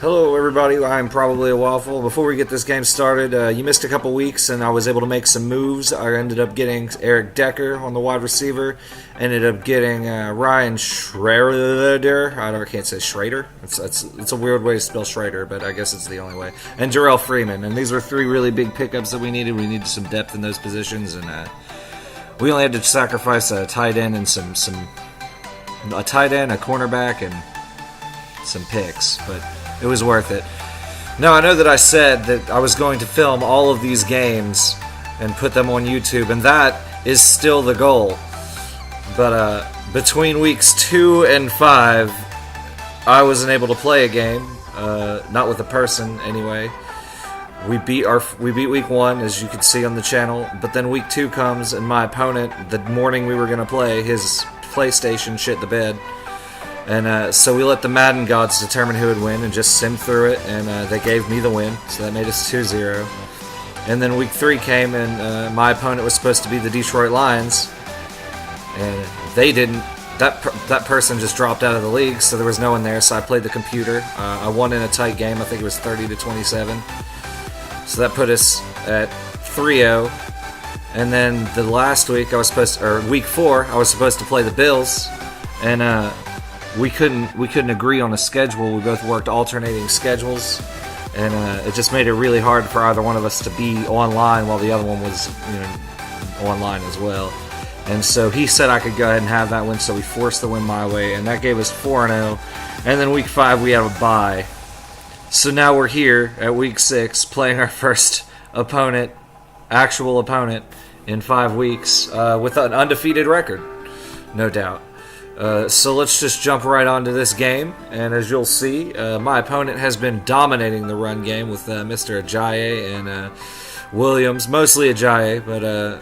Hello everybody, I'm Probably a Waffle. Before we get this game started, you missed a couple weeks and I was able to make some moves. I ended up getting Eric Decker on the wide receiver, ended up getting Ryan Schrader. I can't say Schrader. It's a weird way to spell Schrader, but I guess it's the only way. And Jarrell Freeman, and these were three really big pickups that we needed. We needed some depth in those positions, and we only had to sacrifice a tight end and a tight end, a cornerback, and some picks, but it was worth it. Now, I know that I said that I was going to film all of these games and put them on YouTube, and that is still the goal. But between weeks 2 and 5, I wasn't able to play a game, not with a person anyway. We beat week 1, as you can see on the channel, but then week 2 comes, and my opponent, the morning we were going to play, his PlayStation shit the bed. And so we let the Madden gods determine who would win and just sim through it, and they gave me the win, so that made us 2-0. And then week 3 came, and my opponent was supposed to be the Detroit Lions, and they didn't. That person just dropped out of the league, so there was no one there, so I played the computer. I won in a tight game. I think it was 30-27. So that put us at 3-0. And then the last week, week 4, I was supposed to play the Bills, and we couldn't agree on a schedule. We both worked alternating schedules, and it just made it really hard for either one of us to be online while the other one was, online as well. And so he said I could go ahead and have that win, so we forced the win my way, and that gave us 4-0. And then week 5 we have a bye. So now we're here at week 6 playing our first actual opponent in 5 weeks with an undefeated record, no doubt. So let's just jump right onto this game, and as you'll see, my opponent has been dominating the run game with Mr. Ajayi and Williams, mostly Ajayi, but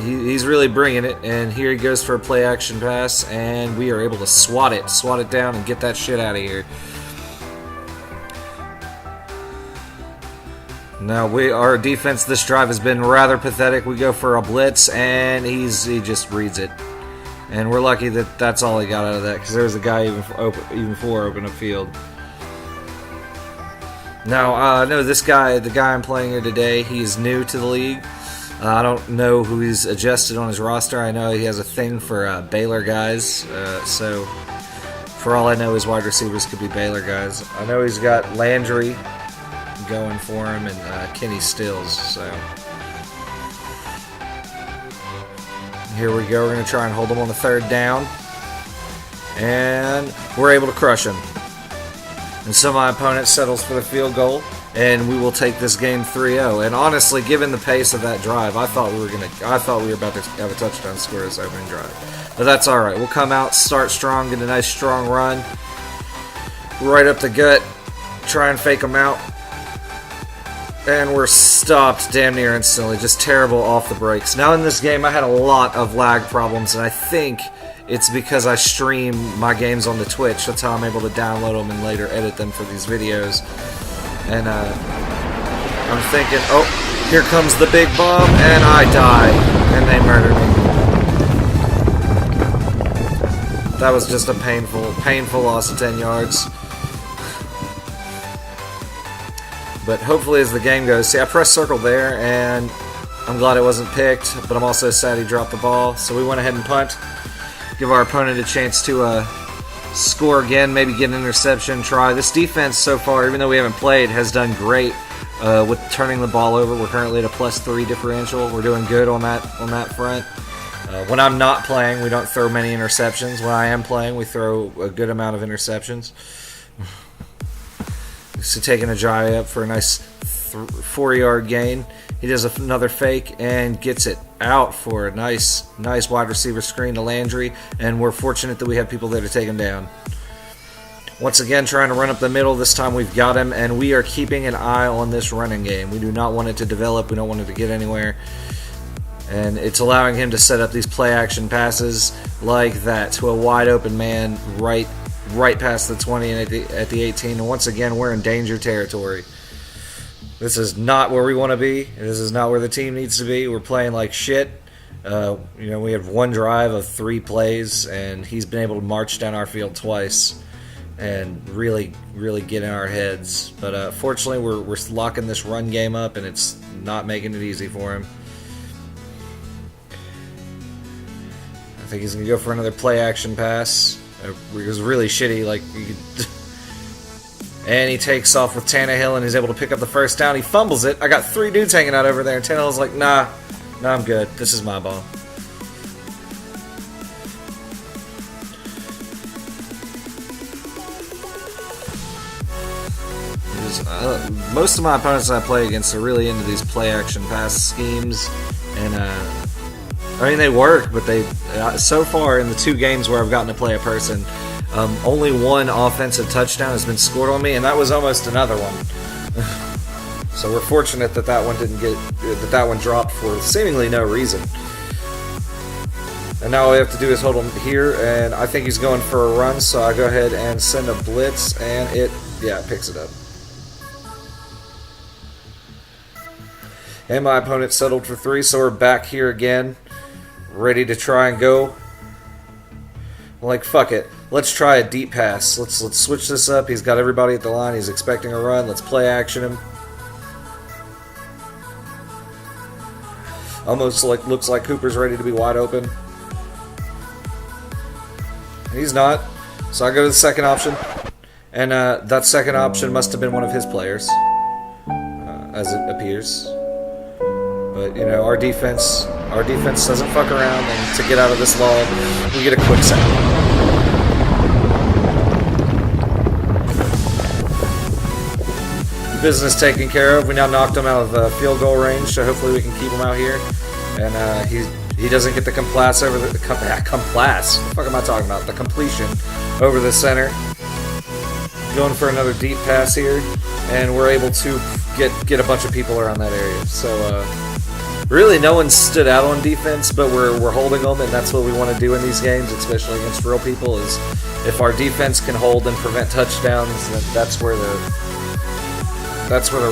he's really bringing it, and here he goes for a play action pass, and we are able to swat it down and get that shit out of here. Now, our defense this drive has been rather pathetic. We go for a blitz, and he just reads it. And we're lucky that that's all he got out of that, because there was a guy even for open up field. Now, no, the guy I'm playing here today, he's new to the league. I don't know who he's adjusted on his roster. I know he has a thing for Baylor guys, so for all I know, his wide receivers could be Baylor guys. I know he's got Landry going for him and Kenny Stills, so... Here we go, we're going to try and hold him on the 3rd down. And we're able to crush him. And so my opponent settles for the field goal, and we will take this game 3-0. And honestly, given the pace of that drive, I thought we were about to have a touchdown score this opening drive. But that's alright. We'll come out, start strong, get a nice strong run. Right up the gut, try and fake them out. And we're stopped damn near instantly. Just terrible off the brakes. Now in this game, I had a lot of lag problems, and I think it's because I stream my games on the Twitch. That's how I'm able to download them and later edit them for these videos. And I'm thinking, oh, here comes the big bomb, and I die. And they murder me. That was just a painful loss of 10 yards. But hopefully as the game goes, see, I pressed circle there, and I'm glad it wasn't picked, but I'm also sad he dropped the ball. So we went ahead and punt, give our opponent a chance to score again, maybe get an interception, try. This defense so far, even though we haven't played, has done great with turning the ball over. We're currently at a +3 differential. We're doing good on that front. When I'm not playing, we don't throw many interceptions. When I am playing, we throw a good amount of interceptions. So taking Ajayi up for a nice 4-yard gain. He does another fake and gets it out for a nice wide receiver screen to Landry, and we're fortunate that we have people there to take him down. Once again, trying to run up the middle. This time we've got him, and we are keeping an eye on this running game. We do not want it to develop. We don't want it to get anywhere. And it's allowing him to set up these play action passes like that to a wide open man right past the 20 and at the 18, and once again we're in danger territory. This is not where we want to be. This is not where the team needs to be. We're playing like shit. We have one drive of 3 plays, and he's been able to march down our field twice. and really get in our heads. But fortunately, we're locking this run game up, and it's not making it easy for him. I think he's gonna go for another play action pass. It was really shitty. Like, and he takes off with Tannehill, and he's able to pick up the first down. He fumbles it. I got 3 dudes hanging out over there, and Tannehill's like, nah, I'm good. This is my ball. Most of my opponents I play against are really into these play-action pass schemes, and I mean, they work, but they so far in the 2 games where I've gotten to play a person, only 1 offensive touchdown has been scored on me, and that was almost another one. So we're fortunate that that one dropped for seemingly no reason. And now all we have to do is hold him here, and I think he's going for a run, so I go ahead and send a blitz, and it picks it up. And my opponent settled for 3, so we're back here again, ready to try and go. I'm like, fuck it. Let's try a deep pass. Let's switch this up. He's got everybody at the line. He's expecting a run. Let's play action him. Almost looks like Cooper's ready to be wide open. He's not. So I go to the second option. And that second option must have been one of his players, as it appears. But, you know, our defense doesn't fuck around, and to get out of this lull, we get a quick sack. Business taken care of. We now knocked him out of field goal range, so hopefully we can keep him out here. And he doesn't get the completion over the completion. What the fuck am I talking about? The completion over the center. Going for another deep pass here, and we're able to get a bunch of people around that area. So really, no one stood out on defense, but we're holding them, and that's what we want to do in these games, especially against real people. Is if our defense can hold and prevent touchdowns, then that's where the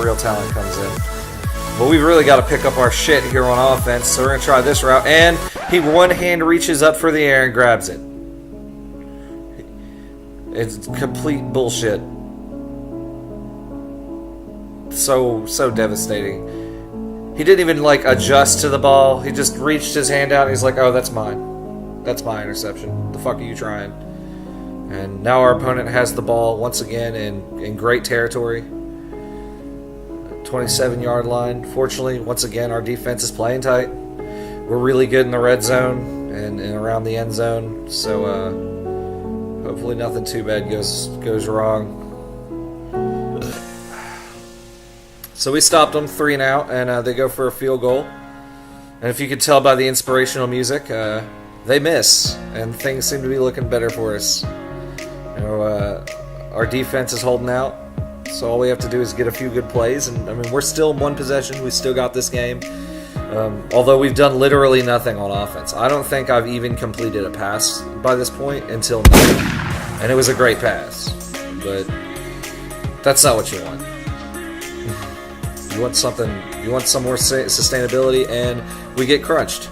real talent comes in. But we've really got to pick up our shit here on offense, so we're gonna try this route, and he one hand reaches up for the air and grabs it. It's complete bullshit. So devastating. He didn't even adjust to the ball. He just reached his hand out and he's like, oh, that's mine. That's my interception. The fuck are you trying? And now our opponent has the ball once again in great territory. 27-yard line. Fortunately, once again, our defense is playing tight. We're really good in the red zone and around the end zone. So hopefully nothing too bad goes wrong. So we stopped them 3 and out, and they go for a field goal. And if you could tell by the inspirational music, they miss, and things seem to be looking better for us. You know, our defense is holding out, so all we have to do is get a few good plays. And I mean, we're still 1 possession. We still got this game. Although we've done literally nothing on offense. I don't think I've even completed a pass by this point until now. And it was a great pass, but that's not what you want. You want some more sustainability, and we get crunched.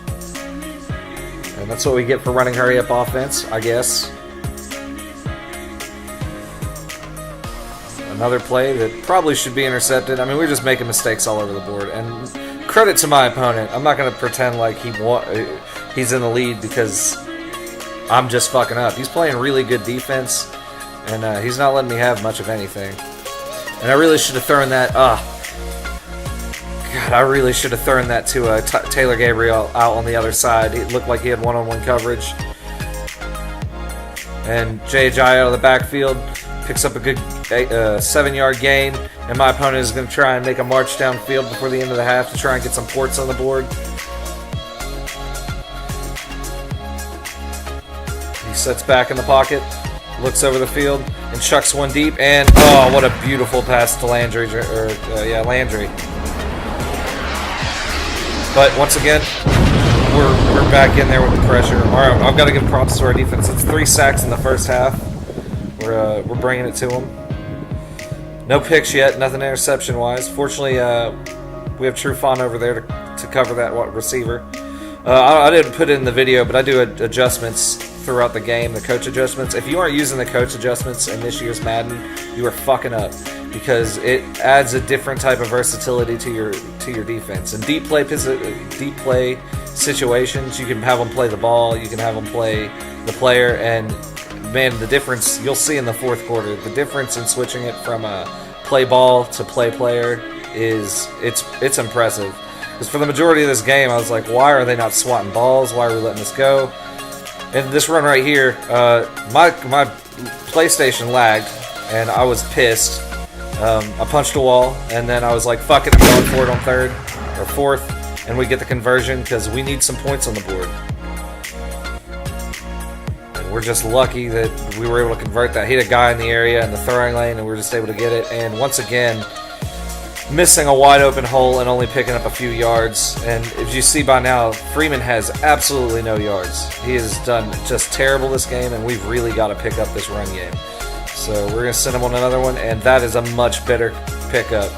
And that's what we get for running hurry-up offense, I guess. Another play that probably should be intercepted. I mean, we're just making mistakes all over the board. And credit to my opponent. I'm not going to pretend like he's in the lead because I'm just fucking up. He's playing really good defense, and he's not letting me have much of anything. And I really should have thrown that... God, I really should have thrown that to Taylor Gabriel out on the other side. It looked like he had one-on-one coverage. And J.J. out of the backfield picks up a good 7-yard gain. And my opponent is going to try and make a march downfield before the end of the half to try and get some points on the board. He sets back in the pocket, looks over the field, and chucks one deep. And, oh, what a beautiful pass to Landry. Landry. But once again, we're back in there with the pressure. I've got to give props to our defense. It's 3 sacks in the first half. We're bringing it to them. No picks yet, nothing interception-wise. Fortunately, we have Trufant over there to cover that receiver. I didn't put it in the video, but I do adjustments throughout the game, the coach adjustments. If you aren't using the coach adjustments in this year's Madden, you are fucking up, because it adds a different type of versatility to your defense. In deep play situations, you can have them play the ball, you can have them play the player, and man, the difference you'll see in the fourth quarter, the difference in switching it from a play ball to play player is it's impressive. Because for the majority of this game, I was like, why are they not swatting balls? Why are we letting this go? And this run right here, my PlayStation lagged, and I was pissed. I punched a wall, and then I was like, fuck it, I'm going for it on third or fourth, and we get the conversion because we need some points on the board. And we're just lucky that we were able to convert that. Hit a guy in the area in the throwing lane, and we were just able to get it. And once again, missing a wide open hole and only picking up a few yards. And as you see by now, Freeman has absolutely no yards. He has done just terrible this game, and we've really got to pick up this run game. So we're going to send him on another one, and that is a much better pickup.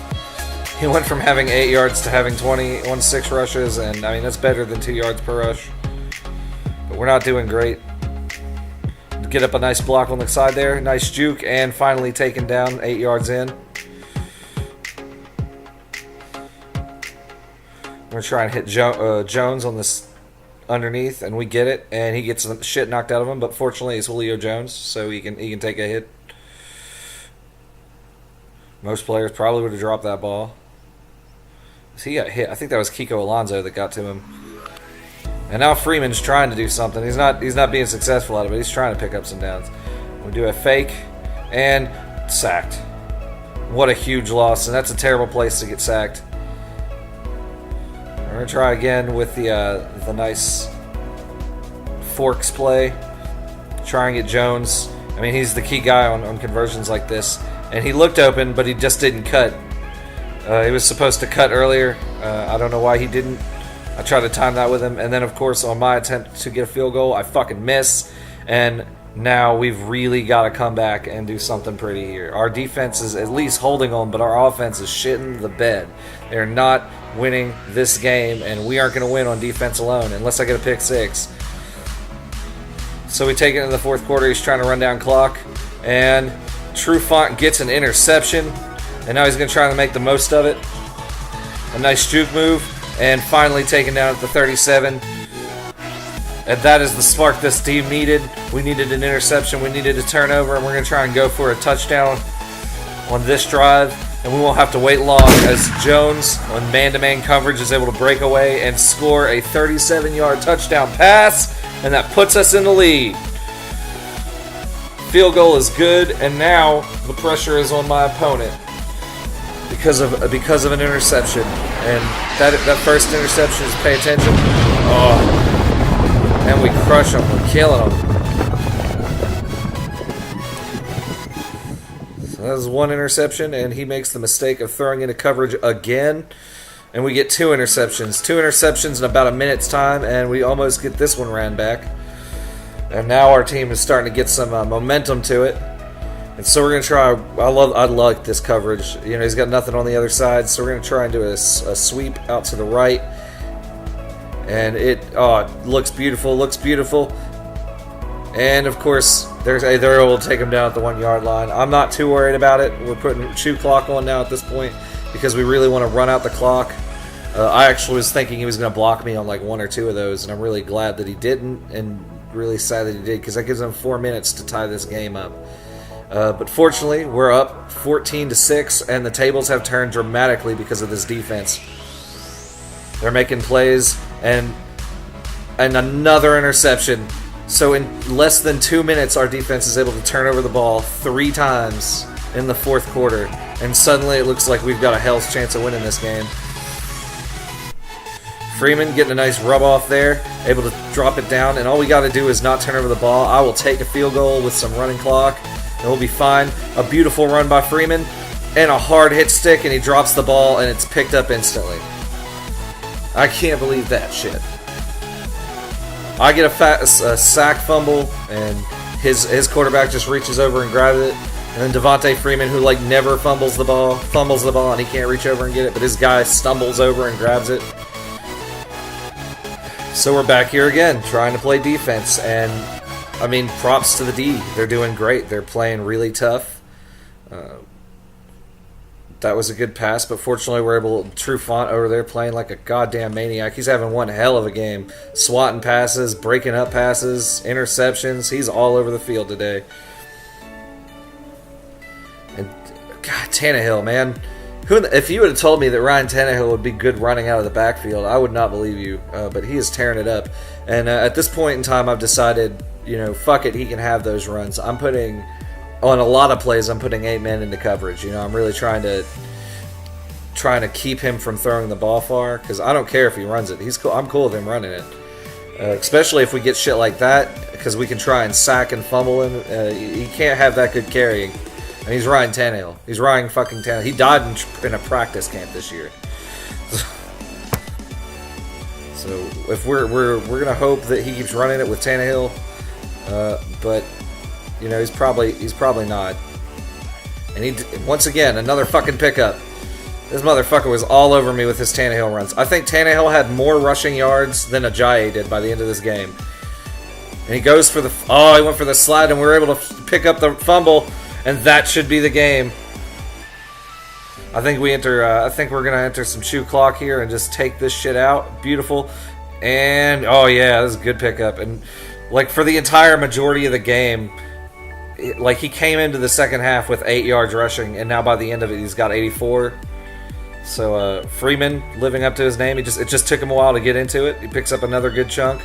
He went from having 8 yards to having 6 rushes, and I mean, that's better than 2 yards per rush. But we're not doing great. Get up a nice block on the side there, nice juke, and finally taken down 8 yards in. We're going to try and hit Jones on this underneath, and we get it, and he gets the shit knocked out of him, but fortunately it's Julio Jones, so he can take a hit. Most players probably would have dropped that ball. He got hit. I think that was Kiko Alonso that got to him. And now Freeman's trying to do something. He's not being successful at it, but he's trying to pick up some downs. We do a fake, and sacked. What a huge loss, and that's a terrible place to get sacked. We're going to try again with the nice forks play. Try and get Jones. I mean, he's the key guy on conversions like this. And he looked open, but he just didn't cut. He was supposed to cut earlier. I don't know why he didn't. I tried to time that with him. And then, of course, on my attempt to get a field goal, I fucking miss. And now we've really got to come back and do something pretty here. Our defense is at least holding on, but our offense is shitting the bed. They're not winning this game, and we aren't going to win on defense alone unless I get a pick six. So we take it in the fourth quarter. He's trying to run down clock, and Trufant gets an interception, and now he's going to try to make the most of it. A nice juke move, and finally taken down at the 37. And that is the spark this team needed. We needed an interception, we needed a turnover, and we're going to try and go for a touchdown on this drive. And we won't have to wait long as Jones, on man-to-man coverage, is able to break away and score a 37-yard touchdown pass, and that puts us in the lead. Field goal is good, and now the pressure is on my opponent because of an interception. And that first interception is, pay attention. Oh, and we crush them. We're killing them. That was one interception, and he makes the mistake of throwing into coverage again. And we get 2 interceptions. 2 interceptions in about a minute's time, and we almost get this one ran back. And now our team is starting to get some momentum to it. And so we're going to try. I like this coverage. You know, he's got nothing on the other side, so we're going to try and do a sweep out to the right. And it looks beautiful. Looks beautiful. And of course, they're able to take him down at the 1 yard line. I'm not too worried about it. We're putting chew clock on now at this point because we really want to run out the clock. I actually was thinking he was going to block me on like 1 or 2 of those, and I'm really glad that he didn't, and really sad that he did, because that gives him 4 minutes to tie this game up. But fortunately, we're up 14-6, and the tables have turned dramatically because of this defense. They're making plays, and another interception. So in less than 2 minutes, our defense is able to turn over the ball 3 times in the fourth quarter, and suddenly it looks like we've got a hell's chance of winning this game. Freeman getting a nice rub off there, able to drop it down, and all we got to do is not turn over the ball. I will take a field goal with some running clock, and we'll be fine. A beautiful run by Freeman, and a hard hit stick, and he drops the ball, and it's picked up instantly. I can't believe that shit. I get a sack fumble, and his quarterback just reaches over and grabs it. And then Devontae Freeman, who like never fumbles the ball, and he can't reach over and get it, but his guy stumbles over and grabs it. So we're back here again, trying to play defense, and I mean, props to the D. They're doing great. They're playing really tough. That was a good pass, but fortunately we're able... Trufant over there playing like a goddamn maniac. He's having one hell of a game. Swatting passes, breaking up passes, interceptions. He's all over the field today. And, God, Tannehill, man. If you would have told me that Ryan Tannehill would be good running out of the backfield, I would not believe you. But he is tearing it up. And at this point in time, I've decided, fuck it, he can have those runs. I'm putting... On a lot of plays, I'm putting 8 men into coverage. I'm really trying to keep him from throwing the ball far, because I don't care if he runs it. He's cool. I'm cool with him running it, especially if we get shit like that, because we can try and sack and fumble him. He can't have that good carrying. And he's Ryan Tannehill. He's Ryan fucking Tannehill. He died in a practice camp this year. So if we're gonna hope that he keeps running it with Tannehill, but. He's probably not. And once again, another fucking pickup. This motherfucker was all over me with his Tannehill runs. I think Tannehill had more rushing yards than Ajayi did by the end of this game. And he goes for he went for the slide, and we were able to pick up the fumble, and that should be the game. I think we're gonna enter some shoe clock here and just take this shit out. Beautiful. And oh yeah, this is a good pickup. And like for the entire majority of the game. Like, he came into the second half with 8 yards rushing, and now by the end of it, he's got 84. So, Freeman, living up to his name, it just took him a while to get into it. He picks up another good chunk.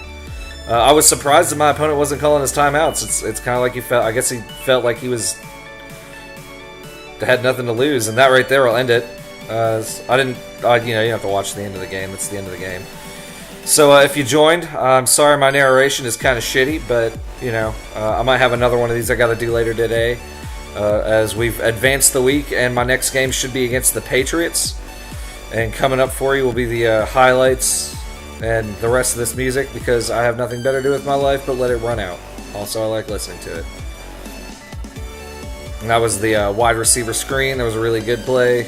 I was surprised that my opponent wasn't calling his timeouts. It's kind of like he felt like he had nothing to lose, and that right there will end it. You don't have to watch the end of the game. It's the end of the game. So if you joined, I'm sorry my narration is kind of shitty, but, I might have another one of these I got to do later today as we've advanced the week, and my next game should be against the Patriots. And coming up for you will be the highlights and the rest of this music, because I have nothing better to do with my life but let it run out. Also, I like listening to it. And that was the wide receiver screen. That was a really good play.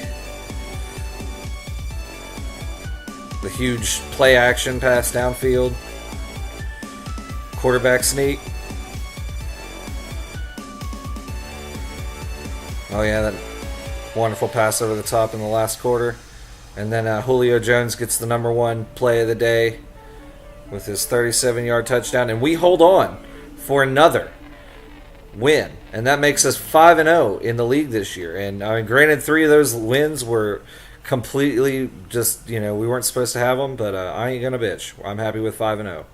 The huge play action pass downfield. Quarterback sneak. Oh yeah, that wonderful pass over the top in the last quarter. And then Julio Jones gets the number 1 play of the day with his 37-yard touchdown. And we hold on for another win. And that makes us 5-0 in the league this year. And I mean, granted, 3 of those wins were completely just, we weren't supposed to have them, but I ain't gonna bitch. I'm happy with 5-0.